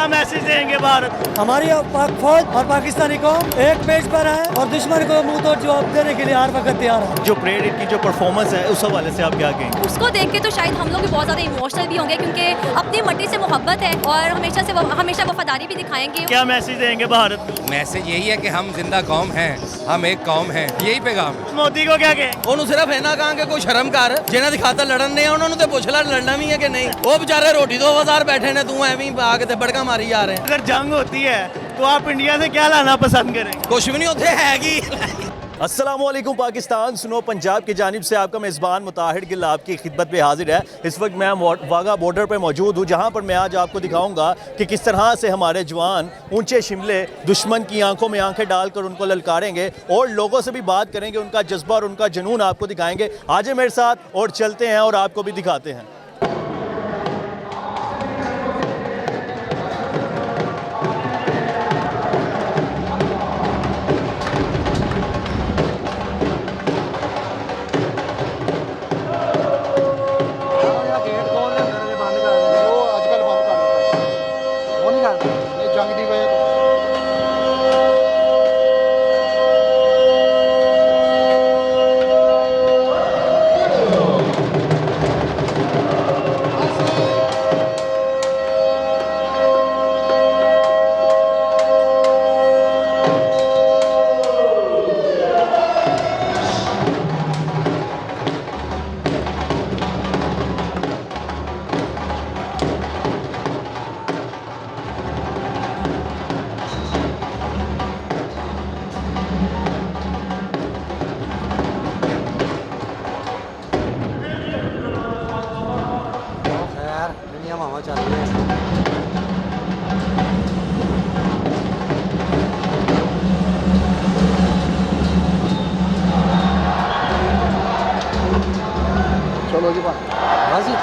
Message देंगे भारत? हमारी पाक फौज और पाकिस्तानी कौम एक पेज पर है और दुश्मन को मुंह तोड़ जवाब देने के लिए हर वक्त तैयार है। जो परेड की जो परफॉर्मेंस है उस हवाले से आप क्या कहेंगे? उसको देख के तो शायद हम लोग भी बहुत ज़्यादा इमोशनल भी होंगे, क्योंकि अपनी मट्टी से मोहब्बत है और हमेशा वफादारी भी दिखाएंगे। क्या मैसेज देंगे भारत को? मैसेज यही है कि हम जिंदा कौम हैं, हम एक कौम हैं, यही पैगाम है। मोदी को क्या कहें? ਉਹਨੂੰ ਸਿਰਫ ਇਹਨਾਂ ਕਹਾਂਗੇ ਕੋਈ ਸ਼ਰਮ ਕਰ ਜਿਹਨਾਂ ਦੀ ਖਾਤਰ ਲੜਨ ਨੇ ਉਹਨਾਂ ਨੂੰ ਤੇ ਪੁੱਛ ਲੈ ਲੜਨਾ ਵੀ ਹੈ ਕਿ ਨਹੀਂ। ਉਹ ਵਿਚਾਰੇ ਰੋਟੀ ਤੋਂ ਬਾਜ਼ਾਰ ਬੈਠੇ ਨੇ, ਤੂੰ ਐਵੇਂ ਆ ਕੇ ਤੇ ਬੜਕਾ ਮਾਰੀ ਜਾ ਰਹੇ। अगर जंग होती है तो आप इंडिया से क्या लाना पसंद करेंगे? ਕੁਛ ਵੀ ਨਹੀਂ ਉੱਥੇ ਹੈਗੀ। अस्सलाम वालेकुम पाकिस्तान, सुनो पंजाब की जानिब से आपका मेज़बान मुताहिर गिल आपकी खिदमत में हाजिर है। इस वक्त मैं वाघा बॉर्डर पर मौजूद हूँ, जहाँ पर मैं आज आपको दिखाऊंगा कि किस तरह से हमारे जवान ऊंचे शिमले दुश्मन की आंखों में आंखें डालकर उनको ललकारेंगे और लोगों से भी बात करेंगे, उनका जज्बा और उनका जुनून आपको दिखाएंगे। आज मेरे साथ और चलते हैं और आपको भी दिखाते हैं। चलो जी बाजी।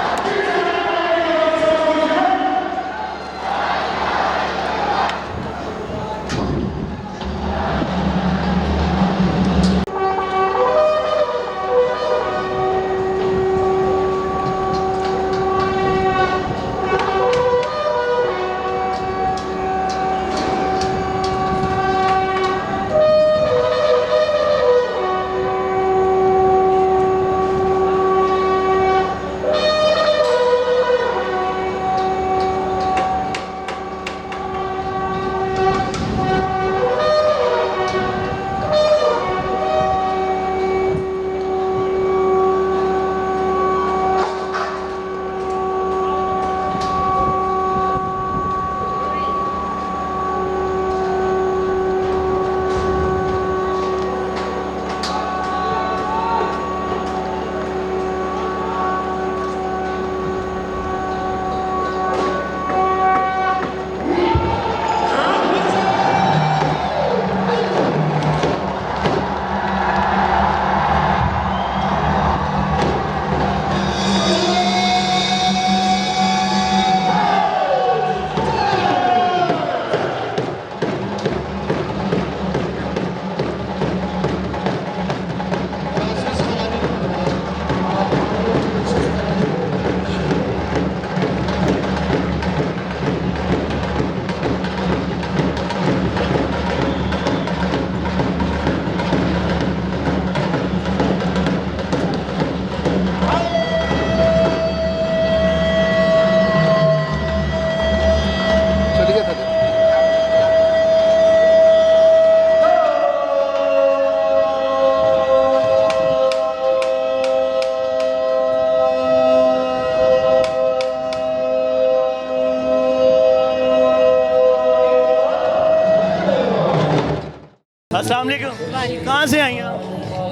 अस्सलाम वालेकुम, कहाँ से आई हैं?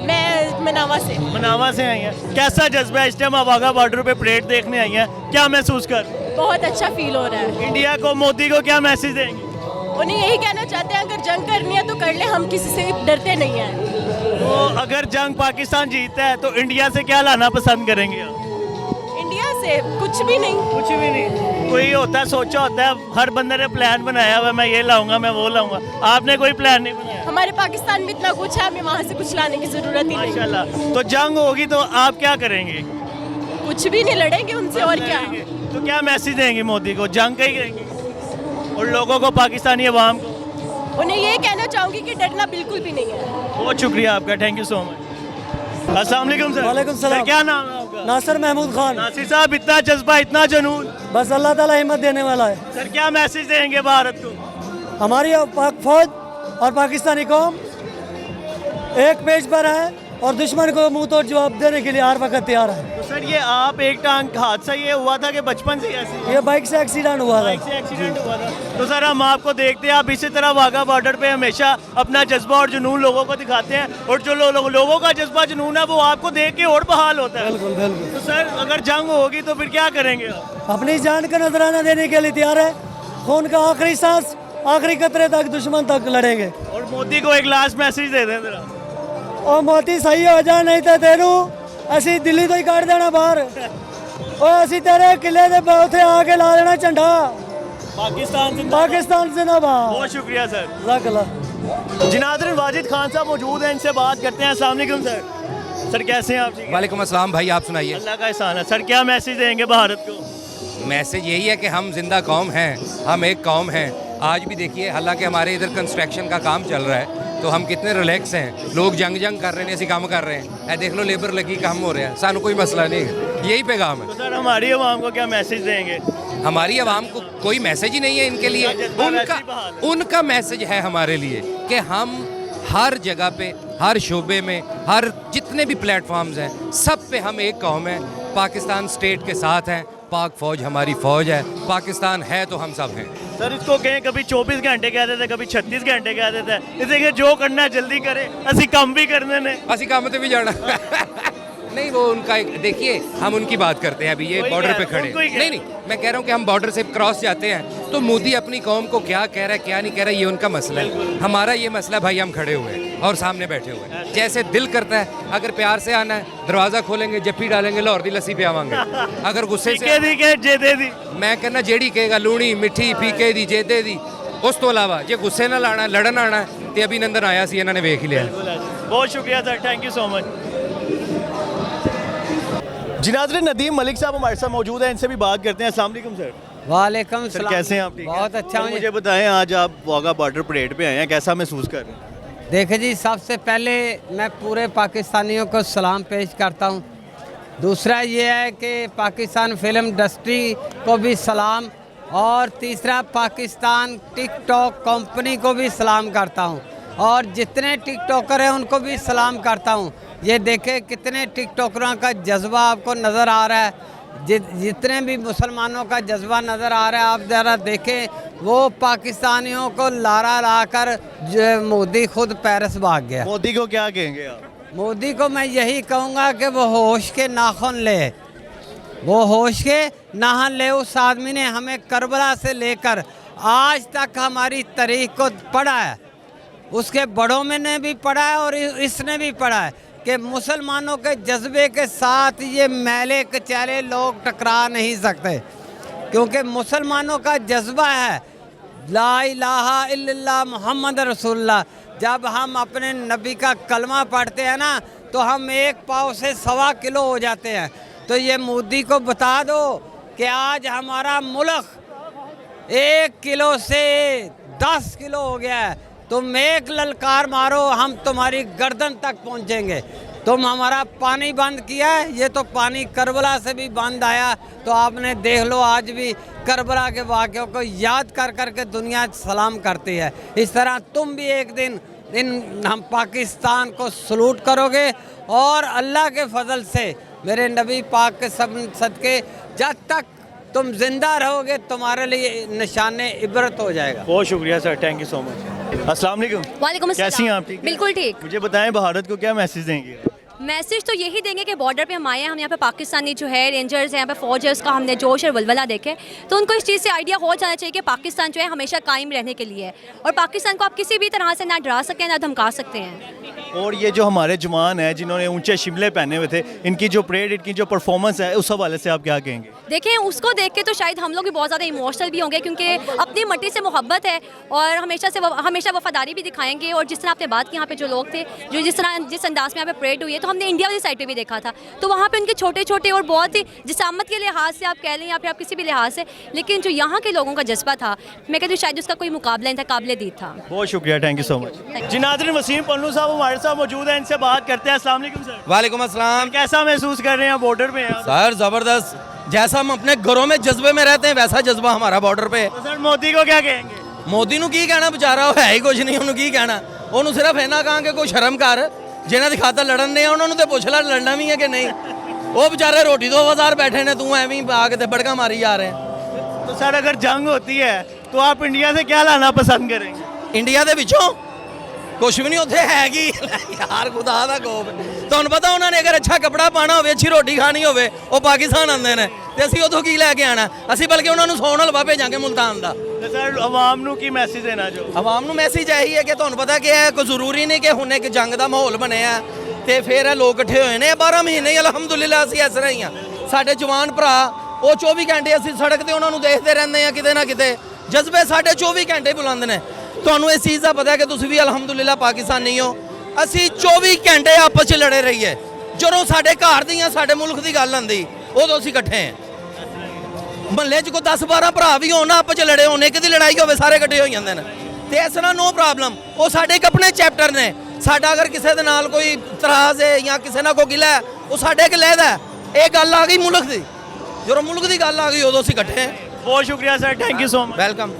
मैं मनावा से। मनावा से आई हैं। कैसा जज्बा है इस टाइम आप वाघा बॉर्डर पे परेड देखने आई हैं, क्या महसूस कर? बहुत अच्छा फील हो रहा है। इंडिया को, मोदी को क्या मैसेज देंगे? उन्हें यही कहना चाहते हैं अगर जंग करनी है तो कर ले, हम किसी से डरते नहीं हैं। तो अगर जंग पाकिस्तान जीतता है तो इंडिया से क्या लाना पसंद करेंगे आप? इंडिया से कुछ भी नहीं। कुछ भी नहीं। कोई होता है, सोचा होता है, हर बंदे ने प्लान बनाया हुआ, मैं ये लाऊंगा, मैं वो लाऊंगा। आपने कोई प्लान नहीं बनाया? हमारे पाकिस्तान में इतना कुछ है, हमें वहाँ से कुछ लाने की जरूरत ही नहीं। माशाल्लाह। तो जंग होगी तो आप क्या करेंगे? कुछ भी नहीं, लड़ेंगे उनसे और क्या। तो क्या मैसेज देंगे मोदी को? जंग का ही करेंगे और लोगों को, पाकिस्तानी अवाम को? उन्हें ये कहना चाहूँगी कि डरना बिल्कुल भी नहीं है। बहुत शुक्रिया आपका, थैंक यू सो मच। अस्सलाम वालेकुम सर। वालेकुम सलाम। सर, क्या नाम है आपका? नासिर महमूद खान। नासिर साहब, इतना जज्बा, इतना जुनून, बस अल्लाह ताला हिम्मत देने वाला है। सर क्या मैसेज देंगे भारत को? हमारी पाक फौज और पाकिस्तानी कौम एक पेज पर है और दुश्मन को मुंह तोड़ जवाब देने के लिए हर वक्त तैयार है। तो सर ये आप एक टांग हादसा ये हुआ था कि बचपन से ही ऐसे ये बाइक से एक्सीडेंट हुआ बाइक था। से एक्सीडेंट हुआ था? तो सर हम आपको देखते हैं, आप इसी तरह वाघा बॉर्डर पे हमेशा अपना जज्बा और जुनून लोगों को दिखाते हैं, और जो लोगों का जज्बा जुनून है वो आपको देख के और बहाल होता है। बिल्कुल बिल्कुल। तो सर अगर जंग होगी तो फिर क्या करेंगे आप? अपनी जान का नजराना देने के लिए तैयार है। खून का आखिरी सांस, आखिरी कतरे तक दुश्मन तक लड़ेंगे। और मोदी को एक लास्ट मैसेज दे दें जरा। और मोदी सही हो जा, नहीं तो तेरू असी दिल्ली तो ही काट देना बाहर, और असी तेरे किले दे उथे आके ला देना झंडा पाकिस्तान पाकिस्तान जिंदाबाद। बहुत शुक्रिया सर। जज़ाकल्लाह। जिनादर वाजिद खान साहब मौजूद हैं, इनसे बात करते हैं। अस्सलाम वालेकुम सर। सर कैसे हैं आप? ठीक है? वालेकुम अस्सलाम भाई, आप सुनाइए। अल्लाह का एहसान है। सर क्या मैसेज देंगे भारत को? मैसेज यही है कि हम जिंदा कौम हैं, हम एक कौम हैं। आज भी देखिए, हालांकि हमारे इधर कंस्ट्रक्शन का काम चल रहा है तो हम कितने रिलैक्स हैं। लोग जंग कर रहे हैं, ऐसे काम कर रहे हैं। देख लो लेबर लगी काम हो रहा है, सानू कोई मसला नहीं है। यही पैगाम है। तो सर हमारी आवाम को क्या मैसेज देंगे? हमारी आवाम को कोई मैसेज ही नहीं है इनके लिए। उनका मैसेज है हमारे लिए कि हम हर जगह पे, हर शोबे में, हर जितने भी प्लेटफॉर्म्स हैं, सब पे हम एक कौम है। पाकिस्तान स्टेट के साथ हैं, पाक फौज हमारी फौज है, पाकिस्तान है तो हम सब हैं। सर इसको कहें कभी 24 घंटे कहते थे, कभी 36 घंटे कहते थे। इसे कि जो करना है जल्दी करे, असी कम भी करने ने। असी काम पे भी जाना नहीं, वो उनका एक, देखिए हम उनकी बात करते हैं अभी, ये वही बॉर्डर कह पे रहा खड़े हूं, उनको ही कह नहीं, मैं कह रहा हूँ कि हम बॉर्डर से क्रॉस जाते हैं तो मोदी अपनी कौम को क्या कह रहा है, क्या नहीं कह रहा है, ये उनका मसला है। हमारा ये मसला भाई, हम खड़े हुए हैं और सामने बैठे हुए हैं। जैसे दिल करता है, अगर प्यार से आना है, दरवाज़ा खोलेंगे, जप्पी डालेंगे, लाहौर दी लस्सी पे आवांगे। अगर गुस्से से मैं कहना जेड़ी कहेगा लूणी मिठी फीके दी जेदे दी, उस तो अलावा जे गुस्से नाल आना, लड़न आना ते अभिनंदन आया सी, इन्होंने वेख ही लिया। बहुत शुक्रिया sir, thank you so much. जिनादर नदीम मलिक साहब हमारे साथ मौजूद हैं, इनसे भी बात करते हैं। अस्सलाम वालेकुम सर। वालेकुम सर सलाम। कैसे हैं आप? ठीक हैं? बहुत अच्छा हूँ। मुझे बताएं, आज आप वाघा बॉर्डर परेड पे आए हैं, कैसा महसूस कर रहे हैं? देखिए जी, सबसे पहले मैं पूरे पाकिस्तानियों को सलाम पेश करता हूँ। दूसरा ये है कि पाकिस्तान फिल्म इंडस्ट्री को भी सलाम, और तीसरा पाकिस्तान टिकटॉक कंपनी को भी सलाम करता हूँ, और जितने टिकटॉकर हैं उनको भी सलाम करता हूँ। ये देखें कितने टिकटॉकरों का जज्बा आपको नज़र आ रहा है, जितने भी मुसलमानों का जज्बा नज़र आ रहा है। आप ज़रा देखें, वो पाकिस्तानियों को लारा लाकर मोदी खुद पेरिस भाग गया। मोदी को क्या कहेंगे आप? मोदी को मैं यही कहूँगा कि वो होश के नाखून ले, वो होश के नाखून ले। उस आदमी ने हमें करबला से लेकर आज तक हमारी तारीख को पढ़ा है, उसके बड़ों में ने भी पढ़ा है और इसने भी पढ़ा है कि मुसलमानों के जज्बे के साथ ये मैले कचैले लोग टकरा नहीं सकते, क्योंकि मुसलमानों का जज्बा है ला इलाहा इल्लल्लाह मुहम्मद रसूलुल्लाह। जब हम अपने नबी का कलमा पढ़ते हैं ना, तो हम एक पाव से 1.25 किलो हो जाते हैं। तो ये मोदी को बता दो कि आज हमारा मुल्क 1 किलो से 10 किलो हो गया है। तुम एक ललकार मारो, हम तुम्हारी गर्दन तक पहुंचेंगे। तुम हमारा पानी बंद किया है, ये तो पानी करबला से भी बंद आया। तो आपने देख लो, आज भी करबला के वाक़यों को याद कर कर के दुनिया सलाम करती है। इस तरह तुम भी एक दिन हम पाकिस्तान को सलूट करोगे, और अल्लाह के फजल से, मेरे नबी पाक के सब सदके, जब तक तुम जिंदा रहोगे तुम्हारे लिए निशाने इबरत हो जाएगा। बहुत शुक्रिया sir, thank you so much. अस्सलाम वालेकुम। वालेकुम अस्सलाम। कैसी हैं आप? ठीक है? बिल्कुल ठीक। मुझे बताएं, भारत को क्या मैसेज देंगे? मैसेज तो यही देंगे कि बॉर्डर पे हम आए हैं, हम यहाँ पे पाकिस्तानी जो है रेंजर्स हैं, यहाँ पे फौज है, उसका हमने जोश और वलवला देखे, तो उनको इस चीज़ से आइडिया हो जाना चाहिए कि पाकिस्तान जो है हमेशा कायम रहने के लिए है, और पाकिस्तान को आप किसी भी तरह से ना डरा सकें ना धमका सकते हैं। और ये जो हमारे जवान हैं जिन्होंने ऊंचे शिमले पहने हुए थे, इनकी जो परेड, इनकी जो परफॉर्मेंस है, उस हवाले से आप क्या कहेंगे? देखें, उसको देख के तो शायद हम लोग भी बहुत ज़्यादा इमोशनल भी होंगे, क्योंकि अपनी मट्टी से मोहब्बत है और हमेशा वफादारी भी दिखाएंगे। और जिस तरह आपने बात की, यहाँ पे जो लोग थे, जो जिस अंदाज में यहाँ पे परेड हुई है, तो हम हमने इंडिया वाली साइड पे भी देखा था, तो वहाँ पे उनके छोटे छोटे और बहुत ही जिसामत के लिहाज से आप कह लें या फिर आप किसी भी लिहाज से, लेकिन जो यहाँ के लोगों का जज्बा था, मैं कहती हूँ शायद उसका कोई मुकाबला नहीं था, काबिल दीद था। बहुत शुक्रिया, थैंक यू सो मच। जी नाज़रीन, वसीम पन्नू साहब हमारे साथ मौजूद हैं, इनसे बात करते हैं। अस्सलाम वालेकुम सर। वालेकुम अस्सलाम। कैसा महसूस कर रहे हैं बॉर्डर पे यहाँ? सर ज़बरदस्त, जैसा हम अपने घरों में जज्बे में रहते हैं वैसा जज्बा हमारा बॉर्डर पे। तो सर मोदी को क्या कहेंगे? ਮੋਦੀ ਨੂੰ ਕੀ ਕਹਿਣਾ, ਵਿਚਾਰਾ ਉਹ ਹੈ ਹੀ ਕੁਝ ਨਹੀਂ, ਉਹਨੂੰ ਕੀ ਕਹਿਣਾ। ਉਹਨੂੰ ਸਿਰਫ ਇਹਨਾਂ ਕਹਾਂਗੇ ਕੋਈ ਸ਼ਰਮ ਕਰ, ਜਿਹਨਾਂ ਦੀ ਖਾਤਰ ਲੜਨ ਨੇ ਆ ਉਹਨਾਂ ਨੂੰ ਤੇ ਪੁੱਛ ਲੈ ਲੜਨਾ ਵੀ ਹੈ ਕਿ ਨਹੀਂ। ਉਹ ਵਿਚਾਰੇ ਰੋਟੀ ਤੋਂ ਬਾਜ਼ਾਰ बैठे ने, तू ਐਵੇਂ ही आ के ते बड़का मारी जा रहे हैं। तो सर अगर जंग होती है तो आप इंडिया से क्या लाना पसंद करेंगे? ਇੰਡੀਆ ਦੇ ਵਿੱਚੋਂ ਕੁਛ ਵੀ ਨਹੀਂ ਉੱਥੇ ਹੈਗੀ ਯਾਰ, ਖੁਦਾ ਦਾ ਖੌਫ। ਤੁਹਾਨੂੰ ਪਤਾ ਉਹਨਾਂ ਨੇ ਅਗਰ ਅੱਛਾ ਕੱਪੜਾ ਪਾਣਾ ਹੋਵੇ, ਅੱਛੀ ਰੋਟੀ ਖਾਣੀ ਹੋਵੇ, ਉਹ ਪਾਕਿਸਤਾਨ ਆਉਂਦੇ ਨੇ ਤੇ ਅਸੀਂ ਉਦੋਂ ਕੀ ਲੈ ਕੇ ਆਣਾ? ਅਸੀਂ ਬਲਕਿ ਉਹਨਾਂ ਨੂੰ ਸੌਣ ਹਲਵਾ ਭੇਜਾਂਗੇ ਮੁਲਤਾਨ ਦਾ। तो सर आवाम ਨੂੰ ਕੀ ਮੈਸੇਜ ਦੇਣਾ ਜੋ? ਆਵਾਮ ਨੂੰ ਮੈਸੇਜ ਇਹੀ ਹੈ ਕਿ ਤੁਹਾਨੂੰ ਪਤਾ ਕਿ ਇਹ ਕੋਈ ਜ਼ਰੂਰੀ ਨਹੀਂ ਕਿ ਹੁਣ ਇੱਕ ਜੰਗ ਦਾ ਮਾਹੌਲ ਬਣਿਆ ਤੇ ਫਿਰ ਇਹ ਲੋਕ ਇਕੱਠੇ ਹੋਏ ਨੇ। 12 ਮਹੀਨੇ ਹੀ ਅਲਹਮਦੁਲਿਲਾ ਅਸੀਂ ਇਸ ਤਰ੍ਹਾਂ ਹੀ ਆ। ਸਾਡੇ ਜਵਾਨ ਭਰਾ ਉਹ 24 ਘੰਟੇ ਅਸੀਂ ਸੜਕ ਤੇ ਉਹਨਾਂ ਨੂੰ ਦੇਖਦੇ ਰਹਿੰਦੇ ਆ, ਕਿਤੇ ਨਾ ਕਿਤੇ ਜਜ਼ਬੇ ਸਾਡੇ 24 ਘੰਟੇ ਬੁਲੰਦ ਨੇ। ਤੁਹਾਨੂੰ ਇਸ ਚੀਜ਼ ਦਾ ਪਤਾ ਹੈ ਕਿ ਤੁਸੀਂ ਵੀ ਅਲਹਮਦੁਲਿਲਾ ਪਾਕਿਸਤਾਨੀ ਹੋ। ਅਸੀਂ 24 ਘੰਟੇ ਆਪਸ 'ਚ ਲੜੇ ਰਹੀਏ। ਜਦੋਂ ਸਾਡੇ ਘਰ ਦੀਆਂ ਸਾਡੇ ਮੁਲਕ ਦੀ ਗੱਲ ਆਉਂਦੀ ਉਦੋਂ ਅਸੀਂ ਇਕੱਠੇ ਹਾਂ। ਮਹੱਲੇ 'ਚ ਕੋਈ 10-12 ਭਰਾ ਵੀ ਹੋਣ, ਆਪਸ 'ਚ ਲੜੇ ਹੋਣ, ਇੱਕ ਦੀ ਲੜਾਈ ਹੋਵੇ ਸਾਰੇ ਇਕੱਠੇ ਹੋ ਜਾਂਦੇ ਨੇ ਤੇ ਇਸ ਤਰ੍ਹਾਂ ਨੋ ਪ੍ਰੋਬਲਮ। ਉਹ ਸਾਡੇ ਇੱਕ ਆਪਣੇ ਚੈਪਟਰ ਨੇ। ਸਾਡਾ ਅਗਰ ਕਿਸੇ ਦੇ ਨਾਲ ਕੋਈ ਇਤਰਾਜ਼ ਹੈ ਜਾਂ ਕਿਸੇ ਨਾਲ ਕੋਈ ਗਿਲਾ ਹੈ, ਉਹ ਸਾਡੇ ਇੱਕ ਲਹਿਦਾ ਹੈ। ਇਹ ਗੱਲ ਆ ਗਈ ਮੁਲਕ ਦੀ, ਜਦੋਂ ਮੁਲਕ ਦੀ ਗੱਲ ਆ ਗਈ ਉਦੋਂ ਅਸੀਂ ਇਕੱਠੇ ਹਾਂ। बहुत शुक्रिया sir, thank you so much. Welcome.